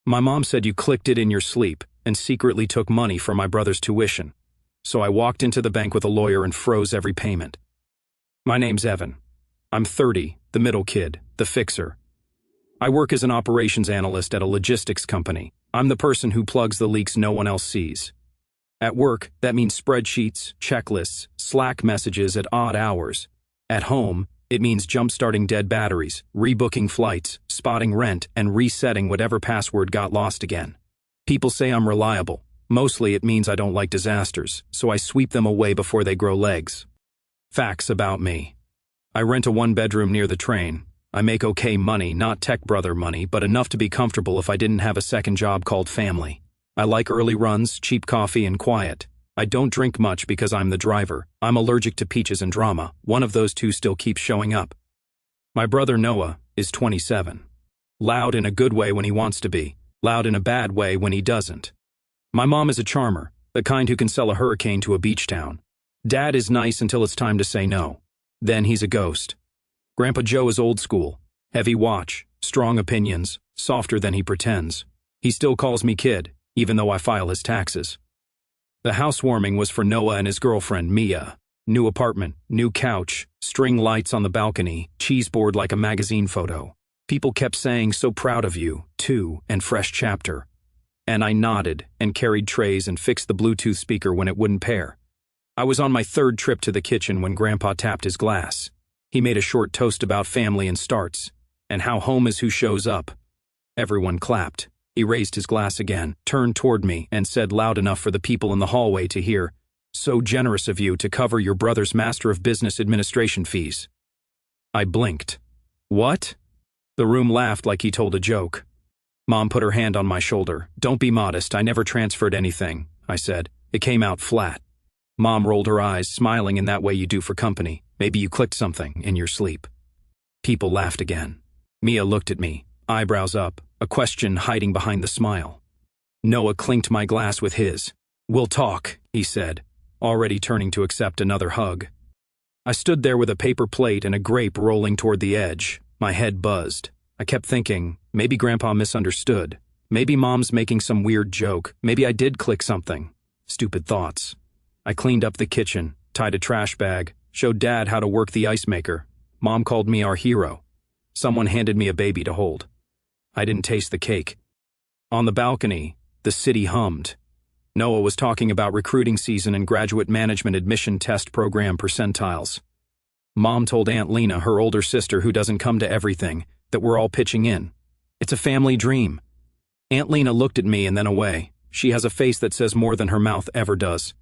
My mom said you clicked it in your sleep and secretly took money for my brother's tuition. So I walked into the bank with a lawyer and froze every payment. My name's Evan. I'm 30, the middle kid, the fixer. I work as an operations analyst at a logistics company. I'm the person who plugs the leaks no one else sees. At work, that means spreadsheets, checklists, Slack messages at odd hours. At home, it means jump-starting dead batteries, rebooking flights, spotting rent, and resetting whatever password got lost again. People say I'm reliable. Mostly it means I don't like disasters, so I sweep them away before they grow legs. Facts about me. I rent a one-bedroom near the train. I make okay money, not tech brother money, but enough to be comfortable if I didn't have a second job called family. I like early runs, cheap coffee, and quiet. I don't drink much because I'm the driver. I'm allergic to peaches and drama. One of those two still keeps showing up. My brother Noah is 27. Loud in a good way when he wants to be. Loud in a bad way when he doesn't. My mom is a charmer, the kind who can sell a hurricane to a beach town. Dad is nice until it's time to say no. Then he's a ghost. Grandpa Joe is old school. Heavy watch, strong opinions, softer than he pretends. He still calls me kid, even though I file his taxes. The housewarming was for Noah and his girlfriend, Mia. New apartment, new couch, string lights on the balcony, cheese board like a magazine photo. People kept saying, "So proud of you," too, and fresh chapter. And I nodded and carried trays and fixed the Bluetooth speaker when it wouldn't pair. I was on my third trip to the kitchen when Grandpa tapped his glass. He made a short toast about family and starts, and how home is who shows up. Everyone clapped. He raised his glass again, turned toward me, and said loud enough for the people in the hallway to hear, "So generous of you to cover your brother's Master of Business Administration fees." I blinked. What? The room laughed like he told a joke. Mom put her hand on my shoulder. "Don't be modest, I never transferred anything," I said. It came out flat. Mom rolled her eyes, smiling in that way you do for company. "Maybe you clicked something in your sleep." People laughed again. Mia looked at me, eyebrows up, a question hiding behind the smile. Noah clinked my glass with his. "We'll talk," he said, already turning to accept another hug. I stood there with a paper plate and a grape rolling toward the edge. My head buzzed. I kept thinking, maybe Grandpa misunderstood. Maybe Mom's making some weird joke. Maybe I did click something. Stupid thoughts. I cleaned up the kitchen, tied a trash bag, showed Dad how to work the ice maker. Mom called me our hero. Someone handed me a baby to hold. I didn't taste the cake. On the balcony, the city hummed. Noah was talking about recruiting season and graduate management admission test program percentiles. Mom told Aunt Lena, her older sister who doesn't come to everything, that we're all pitching in. It's a family dream. Aunt Lena looked at me and then away. She has a face that says more than her mouth ever does.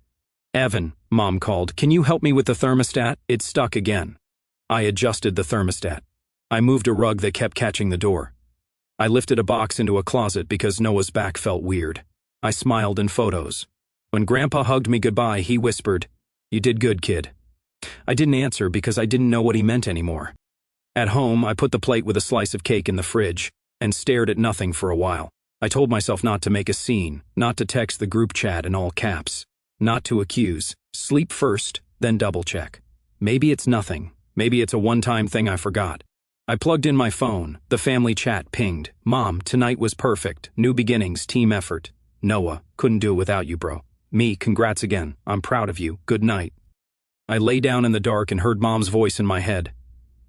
"Evan," Mom called, "can you help me with the thermostat? It's stuck again." I adjusted the thermostat. I moved a rug that kept catching the door. I lifted a box into a closet because Noah's back felt weird. I smiled in photos. When Grandpa hugged me goodbye, he whispered, "You did good, kid." I didn't answer because I didn't know what he meant anymore. At home, I put the plate with a slice of cake in the fridge and stared at nothing for a while. I told myself not to make a scene, not to text the group chat in all caps, not to accuse. Sleep first, then double check. Maybe it's nothing. Maybe it's a one-time thing I forgot. I plugged in my phone. The family chat pinged. "Mom, tonight was perfect. New beginnings, team effort." Noah, "Couldn't do it without you, bro." Me, "Congrats again. I'm proud of you. Good night." I lay down in the dark and heard Mom's voice in my head.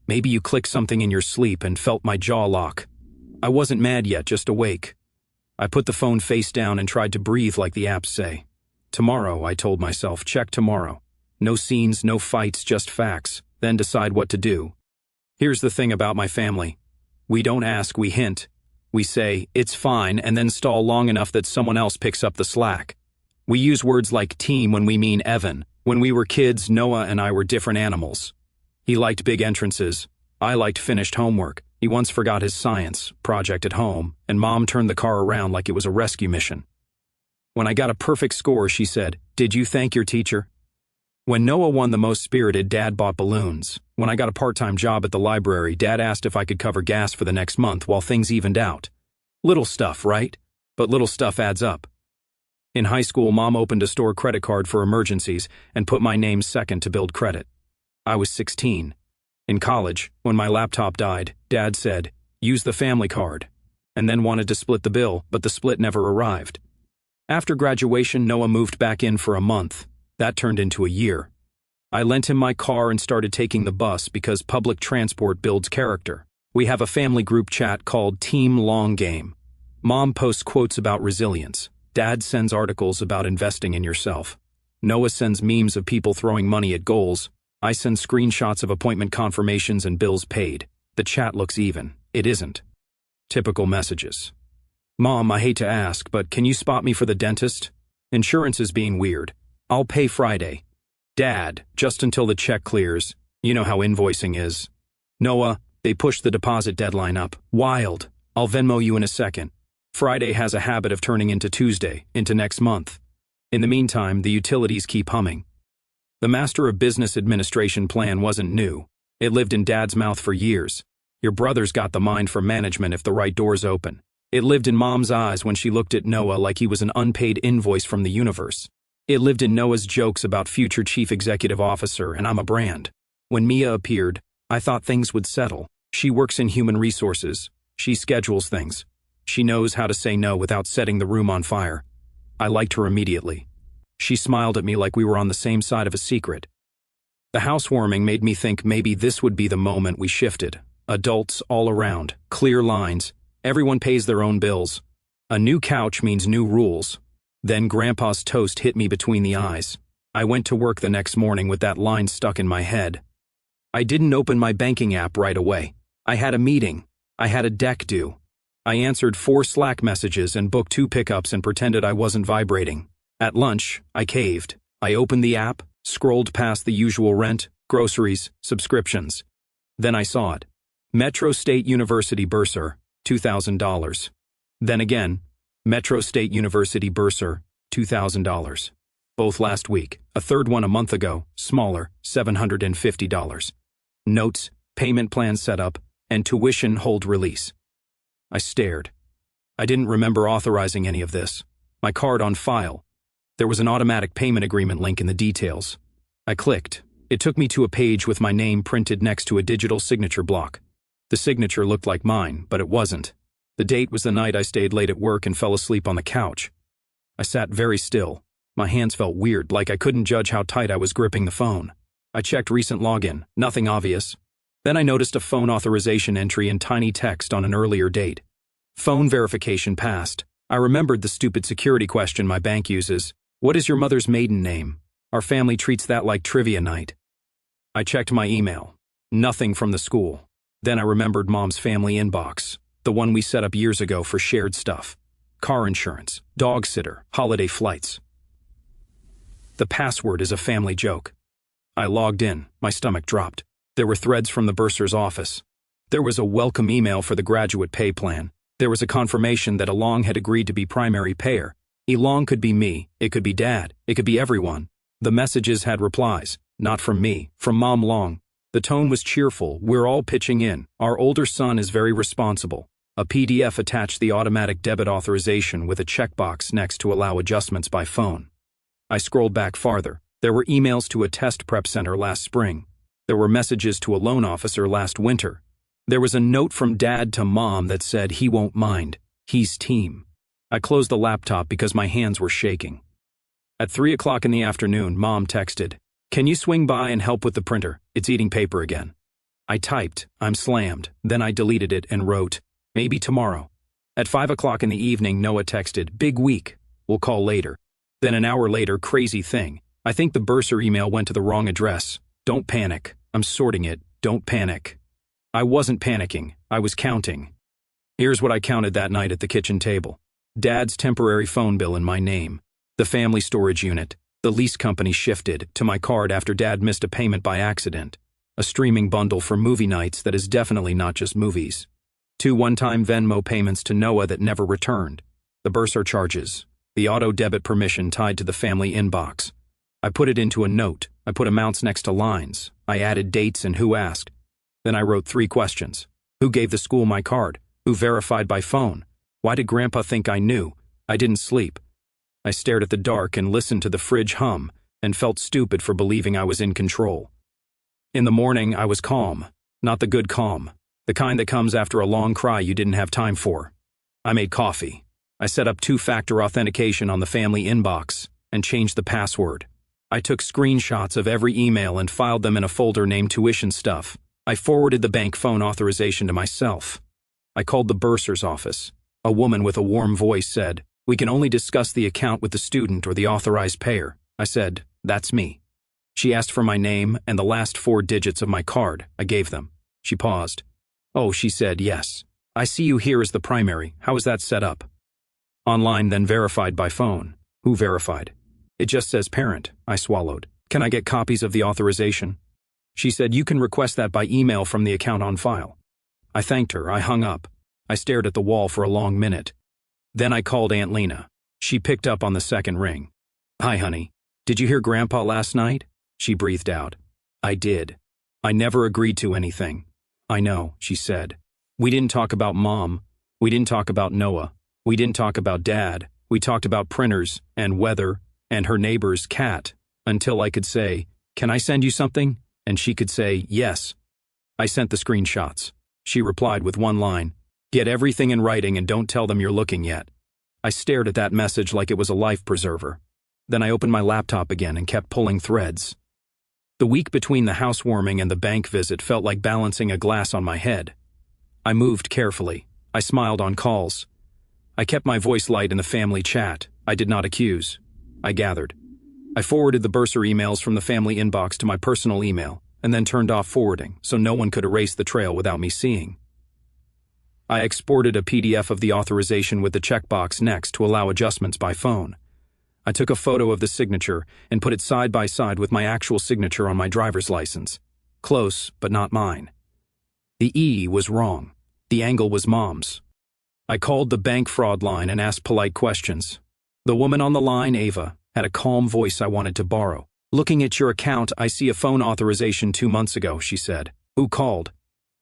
"Maybe you clicked something in your sleep," and felt my jaw lock. I wasn't mad yet, just awake. I put the phone face down and tried to breathe like the apps say. Tomorrow, I told myself, check tomorrow. No scenes, no fights, just facts, then decide what to do. Here's the thing about my family. We don't ask, we hint. We say, "It's fine," and then stall long enough that someone else picks up the slack. We use words like team when we mean Evan. When we were kids, Noah and I were different animals. He liked big entrances. I liked finished homework. He once forgot his science project at home, and Mom turned the car around like it was a rescue mission. When I got a perfect score, she said, "Did you thank your teacher?" When Noah won the most spirited, Dad bought balloons. When I got a part-time job at the library, Dad asked if I could cover gas for the next month while things evened out. Little stuff, right? But little stuff adds up. In high school, Mom opened a store credit card for emergencies and put my name second to build credit. I was 16. In college, when my laptop died, Dad said, "Use the family card." and then wanted to split the bill, but the split never arrived. After graduation, Noah moved back in for a month. That turned into a year. I lent him my car and started taking the bus because public transport builds character. We have a family group chat called Team Long Game. Mom posts quotes about resilience. Dad sends articles about investing in yourself. Noah sends memes of people throwing money at goals. I send screenshots of appointment confirmations and bills paid. The chat looks even. It isn't. Typical messages. Mom, I hate to ask, but can you spot me for the dentist? Insurance is being weird. I'll pay Friday. Dad, just until the check clears. You know how invoicing is. Noah, they pushed the deposit deadline up. Wild. I'll Venmo you in a second. Friday has a habit of turning into Tuesday, into next month. In the meantime, the utilities keep humming. The Master of Business Administration plan wasn't new. It lived in Dad's mouth for years. Your brother's got the mind for management if the right door's open. It lived in Mom's eyes when she looked at Noah like he was an unpaid invoice from the universe. It lived in Noah's jokes about future chief executive officer and I'm a brand. When Mia appeared, I thought things would settle. She works in human resources. She schedules things. She knows how to say no without setting the room on fire. I liked her immediately. She smiled at me like we were on the same side of a secret. The housewarming made me think maybe this would be the moment we shifted. Adults all around, clear lines, everyone pays their own bills. A new couch means new rules. Then Grandpa's toast hit me between the eyes. I went to work the next morning with that line stuck in my head. I didn't open my banking app right away. I had a meeting. I had a deck due. I answered 4 Slack messages and booked 2 pickups and pretended I wasn't vibrating. At lunch, I caved. I opened the app, scrolled past the usual rent, groceries, subscriptions. Then I saw it. Metro State University bursar, $2,000. Then again, Metro State University bursar, $2,000. Both last week. A third one a month ago, smaller, $750. Notes, payment plan setup, and tuition hold release. I stared. I didn't remember authorizing any of this. My card on file. There was an automatic payment agreement link in the details. I clicked. It took me to a page with my name printed next to a digital signature block. The signature looked like mine, but it wasn't. The date was the night I stayed late at work and fell asleep on the couch. I sat very still. My hands felt weird, like I couldn't judge how tight I was gripping the phone. I checked recent login, nothing obvious. Then I noticed a phone authorization entry in tiny text on an earlier date. Phone verification passed. I remembered the stupid security question my bank uses. What is your mother's maiden name? Our family treats that like trivia night. I checked my email. Nothing from the school. Then I remembered Mom's family inbox, the one we set up years ago for shared stuff. Car insurance, dog sitter, holiday flights. The password is a family joke. I logged in. My stomach dropped. There were threads from the bursar's office. There was a welcome email for the graduate pay plan. There was a confirmation that Elong had agreed to be primary payer. Elong could be me, it could be Dad, it could be everyone. The messages had replies, not from me, from Mom Long. The tone was cheerful, we're all pitching in. Our older son is very responsible. A PDF attached the automatic debit authorization with a checkbox next to allow adjustments by phone. I scrolled back farther. There were emails to a test prep center last spring. There were messages to a loan officer last winter. There was a note from Dad to Mom that said he won't mind. He's team. I closed the laptop because my hands were shaking. At 3 o'clock in the afternoon, Mom texted, "Can you swing by and help with the printer? It's eating paper again." I typed, "I'm slammed." Then I deleted it and wrote, "Maybe tomorrow." At 5 o'clock in the evening, Noah texted, "Big week. We'll call later." Then an hour later, crazy thing. I think the bursar email went to the wrong address. Don't panic. I'm sorting it. Don't panic. I wasn't panicking. I was counting. Here's what I counted that night at the kitchen table. Dad's temporary phone bill in my name. The family storage unit. The lease company shifted to my card after Dad missed a payment by accident. A streaming bundle for movie nights that is definitely not just movies. 2 one-time Venmo payments to Noah that never returned. The bursar charges. The auto debit permission tied to the family inbox. I put it into a note. I put amounts next to lines. I added dates and who asked. Then I wrote 3 questions. Who gave the school my card? Who verified by phone? Why did Grandpa think I knew? I didn't sleep. I stared at the dark and listened to the fridge hum and felt stupid for believing I was in control. In the morning, I was calm. Not the good calm. The kind that comes after a long cry you didn't have time for. I made coffee. I set up two-factor authentication on the family inbox and changed the password. I took screenshots of every email and filed them in a folder named tuition stuff. I forwarded the bank phone authorization to myself. I called the bursar's office. A woman with a warm voice said, "We can only discuss the account with the student or the authorized payer." I said, "That's me." She asked for my name and the last 4 digits of my card. I gave them. She paused. "Oh," she said, "yes. I see you here as the primary. How is that set up?" "Online, then verified by phone." "Who verified?" "It just says parent." I swallowed. "Can I get copies of the authorization?" She said, "You can request that by email from the account on file." I thanked her. I hung up. I stared at the wall for a long minute. Then I called Aunt Lena. She picked up on the second ring. "Hi, honey. Did you hear Grandpa last night?" She breathed out. "I did. I never agreed to anything." "I know," she said. "We didn't talk about Mom. We didn't talk about Noah. We didn't talk about Dad. We talked about printers and weather and her neighbor's cat until I could say, 'Can I send you something?' And she could say, 'Yes.' I sent the screenshots. She replied with one line, 'Get everything in writing and don't tell them you're looking yet.' I stared at that message like it was a life preserver. Then I opened my laptop again and kept pulling threads. The week between the housewarming and the bank visit felt like balancing a glass on my head. I moved carefully. I smiled on calls. I kept my voice light in the family chat. I did not accuse. I gathered. I forwarded the bursar emails from the family inbox to my personal email, and then turned off forwarding so no one could erase the trail without me seeing. I exported a PDF of the authorization with the checkbox next to allow adjustments by phone. I took a photo of the signature and put it side by side with my actual signature on my driver's license. Close, but not mine. The E was wrong. The angle was Mom's. I called the bank fraud line and asked polite questions. The woman on the line, Ava, had a calm voice I wanted to borrow. "Looking at your account, I see a phone authorization 2 months ago," she said. "Who called?"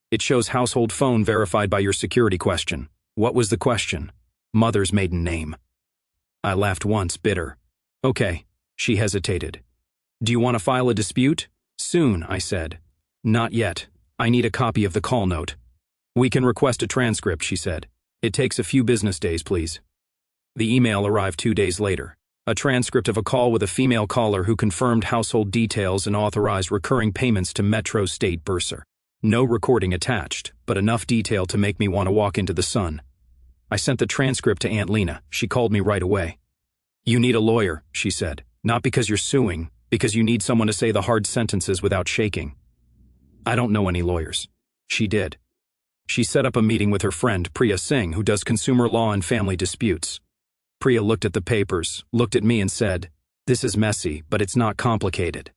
"It shows household phone verified by your security question." "What was the question?" "Mother's maiden name." I laughed once, bitter. "Okay." She hesitated. "Do you want to file a dispute?" "Soon," I said. "Not yet. I need a copy of the call note." "We can request a transcript," she said. "It takes a few business days, please." The email arrived 2 days later. A transcript of a call with a female caller who confirmed household details and authorized recurring payments to Metro State Bursar. No recording attached, but enough detail to make me want to walk into the sun. I sent the transcript to Aunt Lena. She called me right away. "You need a lawyer," she said. "Not because you're suing, because you need someone to say the hard sentences without shaking." "I don't know any lawyers." She did. She set up a meeting with her friend, Priya Singh, who does consumer law and family disputes. Priya looked at the papers, looked at me and said, "This is messy, but it's not complicated."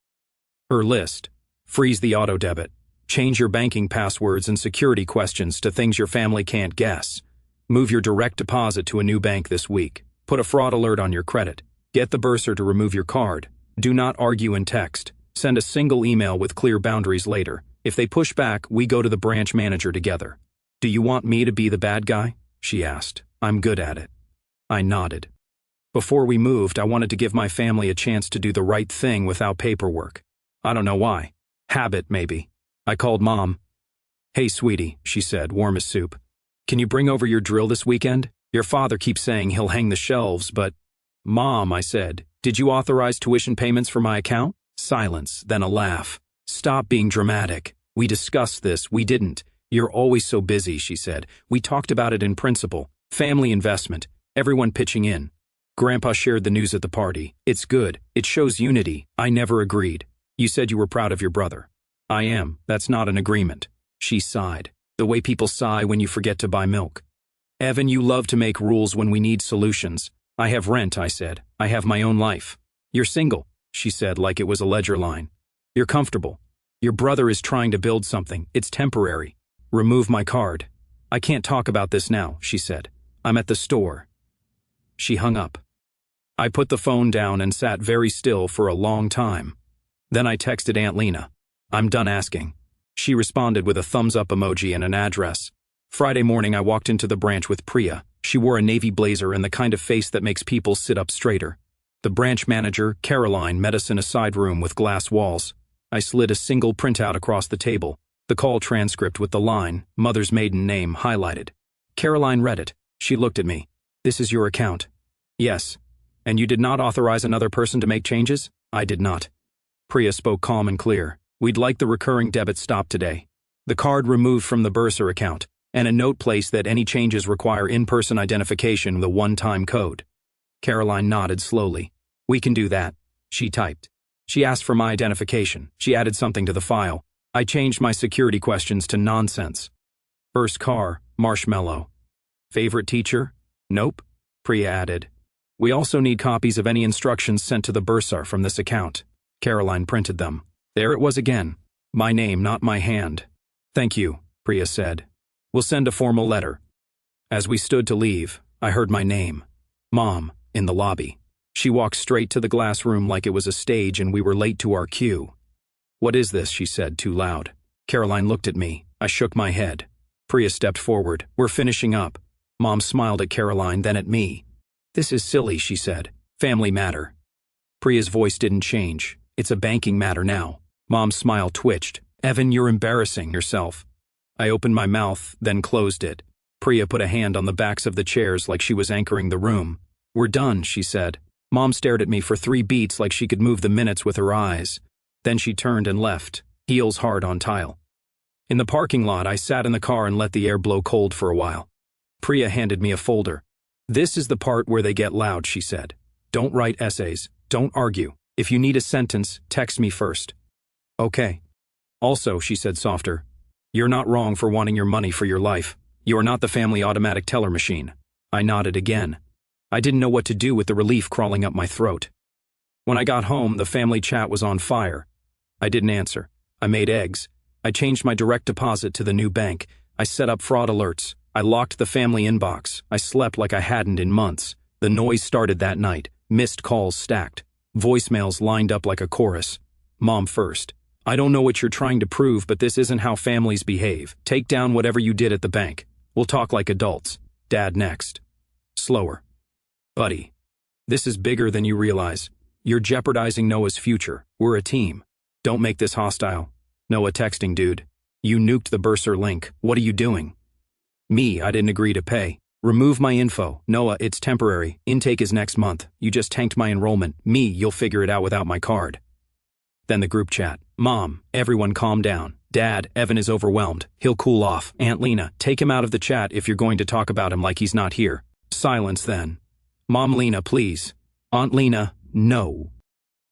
Her list: freeze the auto debit, change your banking passwords and security questions to things your family can't guess, move your direct deposit to a new bank this week, put a fraud alert on your credit, get the bursar to remove your card, do not argue in text, send a single email with clear boundaries later. If they push back, we go to the branch manager together. "Do you want me to be the bad guy?" she asked. "I'm good at it." I nodded. Before we moved, I wanted to give my family a chance to do the right thing without paperwork. I don't know why. Habit, maybe. I called Mom. "Hey, sweetie," she said, warm as soup. "Can you bring over your drill this weekend? Your father keeps saying he'll hang the shelves, but—" "Mom," I said, "did you authorize tuition payments for my account?" Silence, then a laugh. "Stop being dramatic. We discussed this. We didn't. You're always so busy," she said. "We talked about it in principle. Family investment. Everyone pitching in. Grandpa shared the news at the party. It's good. It shows unity. I never agreed. You said you were proud of your brother." "I am. That's not an agreement." She sighed. The way people sigh when you forget to buy milk. "Evan, you love to make rules when we need solutions." "I have rent," I said. "I have my own life." "You're single," she said like it was a ledger line. "You're comfortable. Your brother is trying to build something. It's temporary." "Remove my card." "I can't talk about this now," she said. "I'm at the store." She hung up. I put the phone down and sat very still for a long time. Then I texted Aunt Lena. "I'm done asking." She responded with a thumbs-up emoji and an address. Friday morning I walked into the branch with Priya. She wore a navy blazer and the kind of face that makes people sit up straighter. The branch manager, Caroline, met us in a side room with glass walls. I slid a single printout across the table, the call transcript with the line, "Mother's maiden name," highlighted. Caroline read it. She looked at me. This is your account. Yes. And you did not authorize another person to make changes? I did not. Priya spoke calm and clear. We'd like the recurring debit stopped today. The card removed from the Bursar account, and a note placed that any changes require in-person identification with a one-time code. Caroline nodded slowly. We can do that. She typed. She asked for my identification. She added something to the file. I changed my security questions to nonsense. First car, marshmallow. Favorite teacher? Nope. Priya added. We also need copies of any instructions sent to the Bursar from this account. Caroline printed them. There it was again. My name, not my hand. Thank you, Priya said. We'll send a formal letter. As we stood to leave, I heard my name. Mom, in the lobby. She walked straight to the glass room like it was a stage and we were late to our cue. What is this? She said, too loud. Caroline looked at me. I shook my head. Priya stepped forward. We're finishing up. Mom smiled at Caroline, then at me. This is silly, she said. Family matter. Priya's voice didn't change. It's a banking matter now. Mom's smile twitched. Evan, you're embarrassing yourself. I opened my mouth, then closed it. Priya put a hand on the backs of the chairs like she was anchoring the room. We're done, she said. Mom stared at me for 3 beats like she could move the minutes with her eyes. Then she turned and left, heels hard on tile. In the parking lot, I sat in the car and let the air blow cold for a while. Priya handed me a folder. This is the part where they get loud, she said. Don't write essays. Don't argue. If you need a sentence, text me first. Okay. Also, she said softer, you're not wrong for wanting your money for your life. You are not the family automatic teller machine. I nodded again. I didn't know what to do with the relief crawling up my throat. When I got home, the family chat was on fire. I didn't answer. I made eggs. I changed my direct deposit to the new bank. I set up fraud alerts. I locked the family inbox. I slept like I hadn't in months. The noise started that night. Missed calls stacked. Voicemails lined up like a chorus. Mom first. I don't know what you're trying to prove, but this isn't how families behave. Take down whatever you did at the bank. We'll talk like adults. Dad next. Slower. Buddy. This is bigger than you realize. You're jeopardizing Noah's future. We're a team. Don't make this hostile. Noah texting, dude. You nuked the Bursar link. What are you doing? Me, I didn't agree to pay. Remove my info. Noah, it's temporary. Intake is next month. You just tanked my enrollment. Me, you'll figure it out without my card. Then the group chat. Mom, everyone calm down. Dad, Evan is overwhelmed. He'll cool off. Aunt Lena, take him out of the chat if you're going to talk about him like he's not here. Silence then. Mom Lena, please. Aunt Lena, no.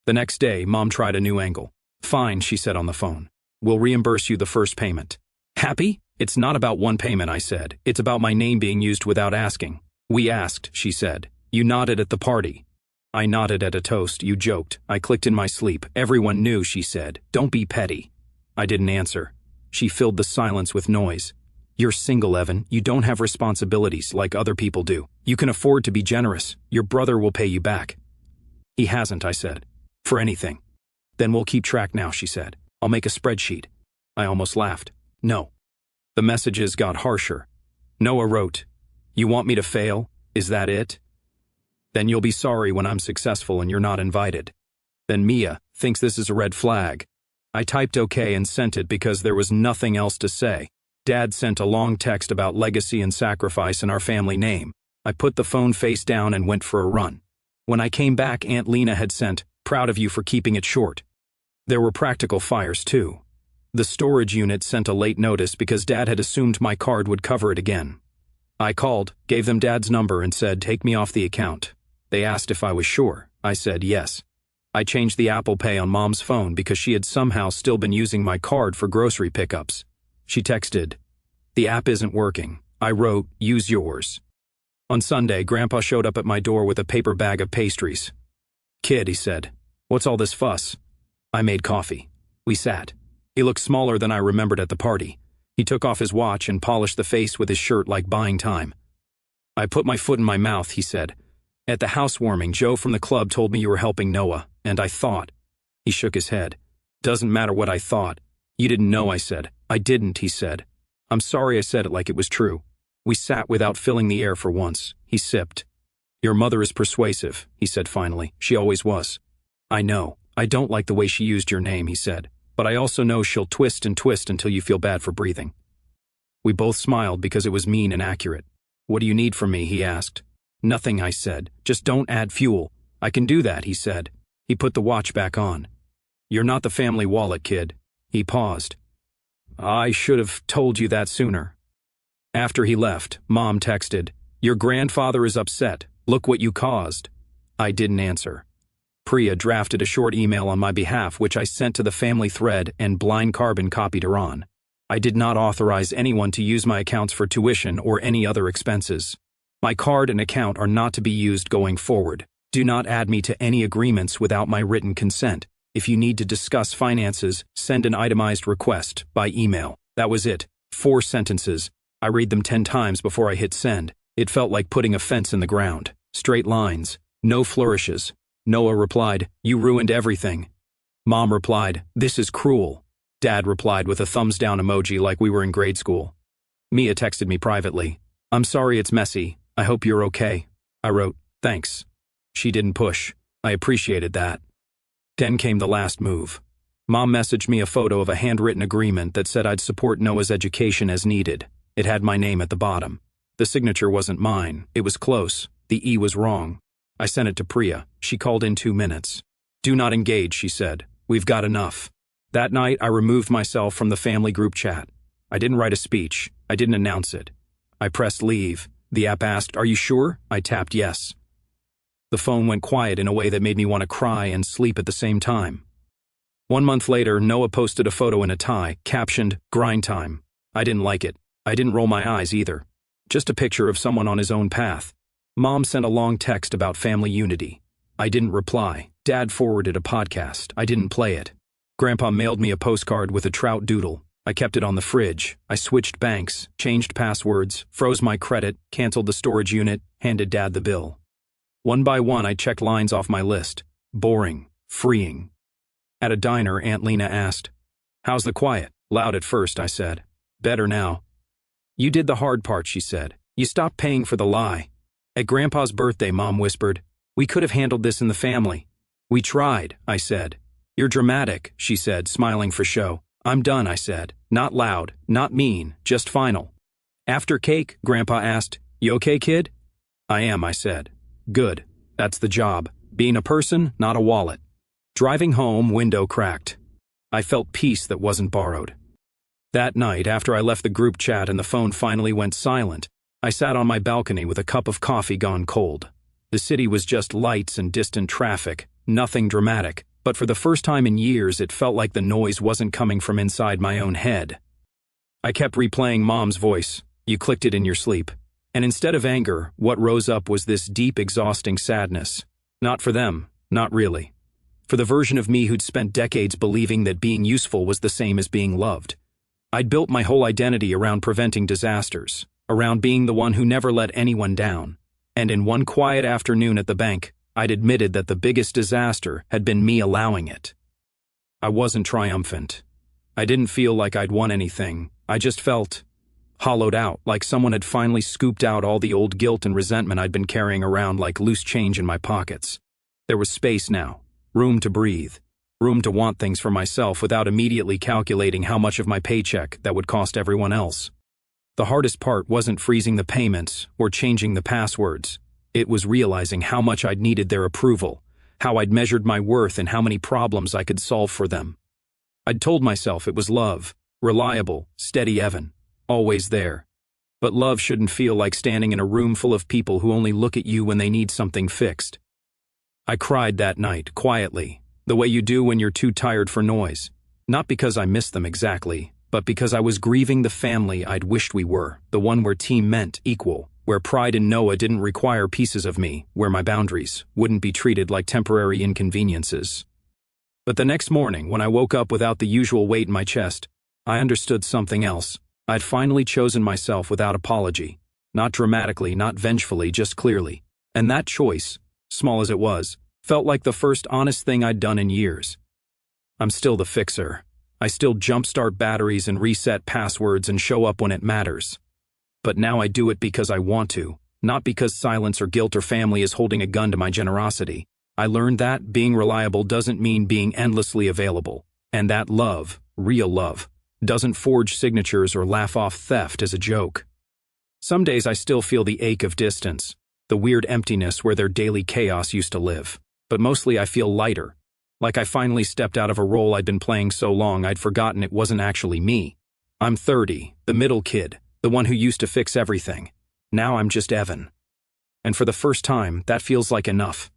The next day, Mom tried a new angle. Fine, she said on the phone. We'll reimburse you the first payment. Happy? It's not about one payment, I said. It's about my name being used without asking. We asked, she said. You nodded at the party. I nodded at a toast. You joked. I clicked in my sleep. Everyone knew, she said. Don't be petty. I didn't answer. She filled the silence with noise. You're single, Evan. You don't have responsibilities like other people do. You can afford to be generous. Your brother will pay you back. He hasn't, I said. For anything. Then we'll keep track now, she said. I'll make a spreadsheet. I almost laughed. No. The messages got harsher. Noah wrote, You want me to fail? Is that it? Then you'll be sorry when I'm successful and you're not invited. Then Mia thinks this is a red flag. I typed okay and sent it because there was nothing else to say. Dad sent a long text about legacy and sacrifice in our family name. I put the phone face down and went for a run. When I came back, Aunt Lena had sent, Proud of you for keeping it short. There were practical fires too. The storage unit sent a late notice because Dad had assumed my card would cover it again. I called, gave them Dad's number and said, Take me off the account. They asked if I was sure. I said yes. I changed the Apple Pay on Mom's phone because she had somehow still been using my card for grocery pickups. She texted, The app isn't working. I wrote, Use yours. On Sunday, Grandpa showed up at my door with a paper bag of pastries. Kid, he said, What's all this fuss? I made coffee. We sat. He looked smaller than I remembered at the party. He took off his watch and polished the face with his shirt like buying time. I put my foot in my mouth, he said. At the housewarming, Joe from the club told me you were helping Noah, and I thought. He shook his head. Doesn't matter what I thought. You didn't know, I said. I didn't, he said. I'm sorry I said it like it was true. We sat without filling the air for once. He sipped. Your mother is persuasive, he said finally. She always was. I know. I don't like the way she used your name, he said. But I also know she'll twist and twist until you feel bad for breathing. We both smiled because it was mean and accurate. "What do you need from me?" he asked. "Nothing," I said. "Just don't add fuel." "I can do that," he said. He put the watch back on. "You're not the family wallet, kid." He paused. "I should have told you that sooner." After he left, Mom texted, "Your grandfather is upset. Look what you caused." I didn't answer. Priya drafted a short email on my behalf which I sent to the family thread and blind carbon copied her on. I did not authorize anyone to use my accounts for tuition or any other expenses. My card and account are not to be used going forward. Do not add me to any agreements without my written consent. If you need to discuss finances, send an itemized request by email. That was it. 4 sentences. I read them 10 times before I hit send. It felt like putting a fence in the ground. Straight lines. No flourishes. Noah replied, "You ruined everything." Mom replied, "This is cruel." Dad replied with a thumbs down emoji like we were in grade school. Mia texted me privately, "I'm sorry it's messy. I hope you're okay." I wrote, "Thanks." She didn't push. I appreciated that. Then came the last move. Mom messaged me a photo of a handwritten agreement that said I'd support Noah's education as needed. It had my name at the bottom. The signature wasn't mine. It was close. The E was wrong. I sent it to Priya. She called in 2 minutes. "Do not engage," she said. "We've got enough." That night, I removed myself from the family group chat. I didn't write a speech. I didn't announce it. I pressed leave. The app asked, "Are you sure?" I tapped yes. The phone went quiet in a way that made me want to cry and sleep at the same time. 1 month later, Noah posted a photo in a tie, captioned, "Grind time." I didn't like it. I didn't roll my eyes either. Just a picture of someone on his own path. Mom sent a long text about family unity. I didn't reply. Dad forwarded a podcast. I didn't play it. Grandpa mailed me a postcard with a trout doodle. I kept it on the fridge. I switched banks, changed passwords, froze my credit, canceled the storage unit, handed Dad the bill. One by one, I checked lines off my list. Boring. Freeing. At a diner, Aunt Lena asked, "How's the quiet?" Loud at first, I said. "Better now." "You did the hard part," she said. "You stopped paying for the lie." At Grandpa's birthday, Mom whispered, "We could have handled this in the family." "We tried," I said. "You're dramatic," she said, smiling for show. "I'm done," I said. Not loud, not mean, just final. After cake, Grandpa asked, "You okay, kid?" "I am," I said. "Good. That's the job. Being a person, not a wallet." Driving home, window cracked. I felt peace that wasn't borrowed. That night, after I left the group chat and the phone finally went silent, I sat on my balcony with a cup of coffee gone cold. The city was just lights and distant traffic, nothing dramatic, but for the first time in years it felt like the noise wasn't coming from inside my own head. I kept replaying Mom's voice, "You clicked it in your sleep." And instead of anger, what rose up was this deep, exhausting sadness. Not for them, not really. For the version of me who'd spent decades believing that being useful was the same as being loved. I'd built my whole identity around preventing disasters, around being the one who never let anyone down. And in one quiet afternoon at the bank, I'd admitted that the biggest disaster had been me allowing it. I wasn't triumphant. I didn't feel like I'd won anything. I just felt hollowed out, like someone had finally scooped out all the old guilt and resentment I'd been carrying around like loose change in my pockets. There was space now, room to breathe, room to want things for myself without immediately calculating how much of my paycheck that would cost everyone else. The hardest part wasn't freezing the payments or changing the passwords. It was realizing how much I'd needed their approval, how I'd measured my worth and how many problems I could solve for them. I'd told myself it was love, reliable, steady Evan, always there. But love shouldn't feel like standing in a room full of people who only look at you when they need something fixed. I cried that night, quietly, the way you do when you're too tired for noise. Not because I missed them exactly, but because I was grieving the family I'd wished we were, the one where team meant equal, where pride in Noah didn't require pieces of me, where my boundaries wouldn't be treated like temporary inconveniences. But the next morning, when I woke up without the usual weight in my chest, I understood something else. I'd finally chosen myself without apology. Not dramatically, not vengefully, just clearly. And that choice, small as it was, felt like the first honest thing I'd done in years. I'm still the fixer. I still jumpstart batteries and reset passwords and show up when it matters. But now I do it because I want to, not because silence or guilt or family is holding a gun to my generosity. I learned that being reliable doesn't mean being endlessly available, and that love, real love, doesn't forge signatures or laugh off theft as a joke. Some days I still feel the ache of distance, the weird emptiness where their daily chaos used to live. But mostly I feel lighter, like I finally stepped out of a role I'd been playing so long I'd forgotten it wasn't actually me. I'm 30, the middle kid, the one who used to fix everything. Now I'm just Evan. And for the first time, that feels like enough.